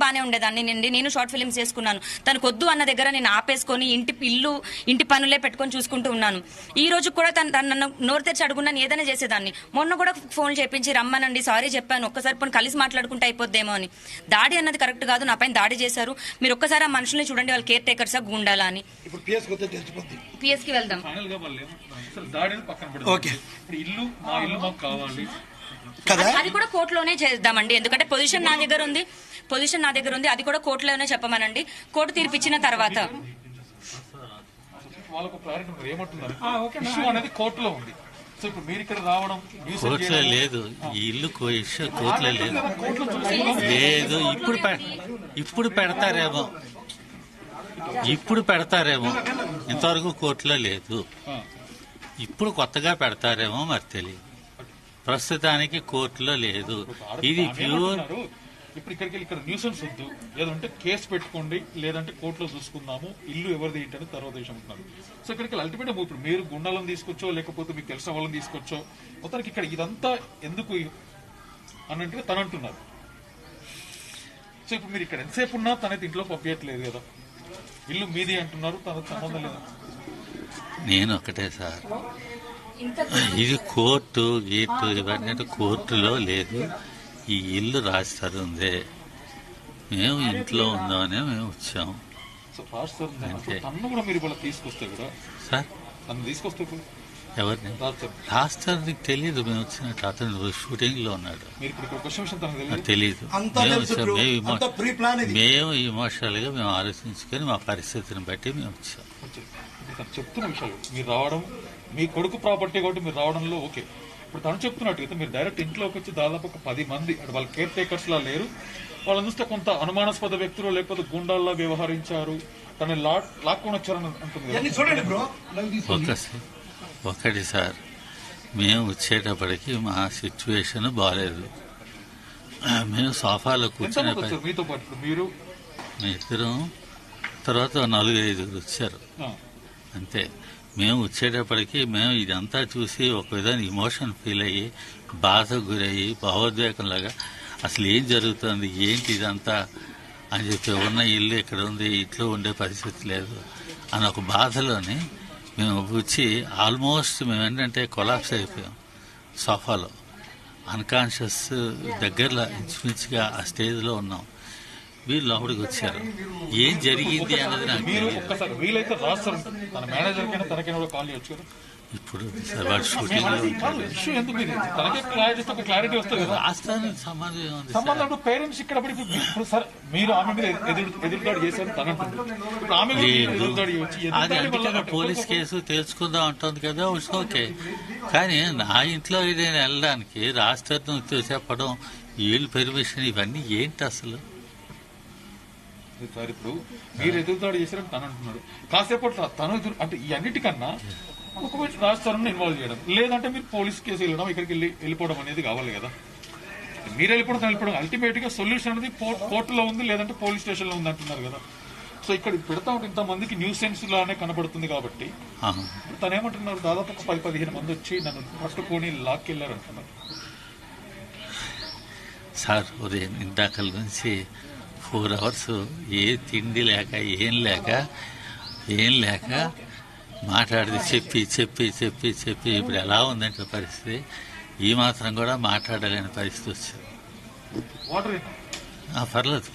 బాగానే ఉండేదాన్ని నేను షార్ట్ ఫిల్మ్స్ చేసుకున్నాను. తనకు వద్దు అన్న దగ్గర నేను ఆపేసుకొని ఇంటి పనులే పెట్టుకొని చూసుకుంటూ ఉన్నాను. ఈ రోజు కూడా తను నన్ను నోరు తెరిచి అడుగున్నాను, ఏదైనా చేసేదాన్ని. మొన్న కూడా ఫోన్ చేపించి రమ్మనండి, సారీ చెప్పాను, ఒక్కసారి పోనీ కలిసి మాట్లాడుకుంటే అయిపోద్దేమో అని. దాడి అన్నది కరెక్ట్ కాదు, నా పైన దాడి చేశారు. మీరు ఒక్కసారి ఆ మనుషుల్ని చూడండి, వాళ్ళు కేర్ టేకర్సా గుండాలా అని. పిఎస్ కి వెళ్దాం. అది కూడా కోర్టులోనే చేద్దామండి, ఎందుకంటే పొజిషన్ నా దగ్గర ఉంది. అది కూడా కోర్టులోనే చెప్పమనండి, కోర్టు తీర్పు ఇచ్చిన తర్వాత. కోర్టులో లేదు, ఈ ఇల్లు కోర్టులో లేదు. ఇప్పుడు పెడతారేమో, ఇంతవరకు కోర్టులో లేదు. ఇప్పుడు కొత్తగా పెడతారేమో మరి తెలియదు. ప్రస్తుతానికి కోర్టులో లేదు. ఇది ప్యూర్. ఇప్పుడు ఇక్కడ న్యూసెన్స్ వద్దు, ఏదంటే కేసు పెట్టుకోండి, లేదంటే కోర్టులో చూసుకుందాము, ఇల్లు ఎవరిది ఏంటని తర్వాత విషయం అంటున్నారు. సో ఇక్కడికి అల్టిమేట్ ఇప్పుడు మీరు గుండాలను తీసుకొచ్చో లేకపోతే మీకు తెలిసిన వాళ్ళని తీసుకొచ్చో మొత్తానికి ఇక్కడ ఇదంతా ఎందుకు అన్నట్టుగా తను అంటున్నారు. సో ఇప్పుడు మీరు ఇక్కడ ఎంతసేపు ఉన్నా తనైతే ఇంట్లో పంపించట్లేదు కదా, ఇల్లు మీది అంటున్నారు, తనకు సంబంధం లేదు. నేను ఒకటే సార్, ఇది కోర్టు గీటు ఇవన్నీ కోర్టులో లేదు. ఈ ఇల్లు రాస్తారు ఉందే, మేము ఇంట్లో ఉందామనే మేము వచ్చాము. సార్ ఎవరిని రాస్తారు నీకు తెలియదు. మేము వచ్చినట్టు అతను షూటింగ్ లో ఉన్నాడు, తెలీదు. మేము ఇమోషనల్ గా మేము ఆలోచించుకొని మా పరిస్థితిని బట్టి మేము వచ్చాం. చెప్తున్న విషయాలు మీరు రావడం, మీ కొడుకు ప్రాపర్టీ కాబట్టి మీరు రావడంలో ఓకే. ఇప్పుడు తను చెప్తున్నట్టు అయితే మీరు డైరెక్ట్ ఇంట్లోకి వచ్చి దాదాపు ఒక 10 మంది అంటే వాళ్ళ కేర్ టేకర్స్ లా లేరు, వాళ్ళని చూస్తే కొంత అనుమానాస్పద వ్యక్తులు లేకపోతే గుండాల్లా వ్యవహరించారు, తను లాక్కొని వచ్చారని అంటుంది. ఒకటి సార్, మేము వచ్చేటప్పటికి మా సిచ్యువేషన్ బాగాలేదు. మేము సోఫాలో కూర్చునే మీతో పాటు మీరు ఇద్దరం, తర్వాత 4-5 వచ్చారు అంతే. మేము వచ్చేటప్పటికి మేము ఇదంతా చూసి ఒక విధంగా ఇమోషన్ ఫీల్ అయ్యి బాధకు గురయ్యి భావోద్వేగంలాగా అసలు ఏం జరుగుతుంది ఏంటి ఇదంతా అని చెప్పి, ఉన్న ఇల్లు ఇక్కడ ఉంది, ఇంట్లో ఉండే పరిస్థితి లేదు అని ఒక బాధలోని మేము వచ్చి ఆల్మోస్ట్ మేము ఏంటంటే కొలాప్స్ అయిపోయాం సోఫాలో, అన్కాన్షియస్ దగ్గరలో ఇంచుమించుగా ఆ స్టేజ్లో ఉన్నాం. వీళ్ళు లోపలికి వచ్చారు, ఏం జరిగింది అన్నది నాకు ఇప్పుడు వాడు షూటింగ్ రాష్ట్రానికి సంబంధం పేరెంట్స్ ఇక్కడ మీరు అది పోలీస్ కేసు తెలుసుకుందాం అంటుంది కదా, ఓకే. కానీ నా ఇంట్లో నేను వెళ్ళడానికి రాష్ట్రం చెప్పడం, వీళ్ళు పర్మిషన్, ఇవన్నీ ఏంటి అసలు? సార్ ఇప్పుడు మీరు ఎదురుదాడి చేశారని తను అంటున్నాడు, కాసేపటి తను ఎదురు అంటే ఈ అన్నిటికన్నా ఒకవేళ రాజస్థానం ఇన్వాల్వ్ చేయడం, లేదంటే మీరు పోలీస్ కేసు వెళ్ళడం, ఇక్కడికి వెళ్ళిపోవడం అనేది కావాలి కదా. మీరు వెళ్ళిపోవడం అల్టిమేట్ గా సొల్యూషన్ అనేది కోర్టులో ఉంది, లేదంటే పోలీస్ స్టేషన్ లో ఉంది అంటున్నారు కదా. సో ఇక్కడ పెడతా ఉంటే ఇంతమందికి న్యూసెన్స్ లానే కనబడుతుంది కాబట్టి తను ఏమంటున్నారు, దాదాపు 10-15 మంది వచ్చి నన్ను పట్టుకొని లాక్కెళ్ళారు అంటున్నారు. సార్ ఉదయం ఇందాకల నుంచి 4 hours ఏ తిండి లేక ఏం లేక మాట్లాడితే చెప్పి ఇప్పుడు ఎలా ఉందంటే పరిస్థితి, ఈ మాత్రం కూడా మాట్లాడలేని పరిస్థితి వచ్చింది. పర్లేదు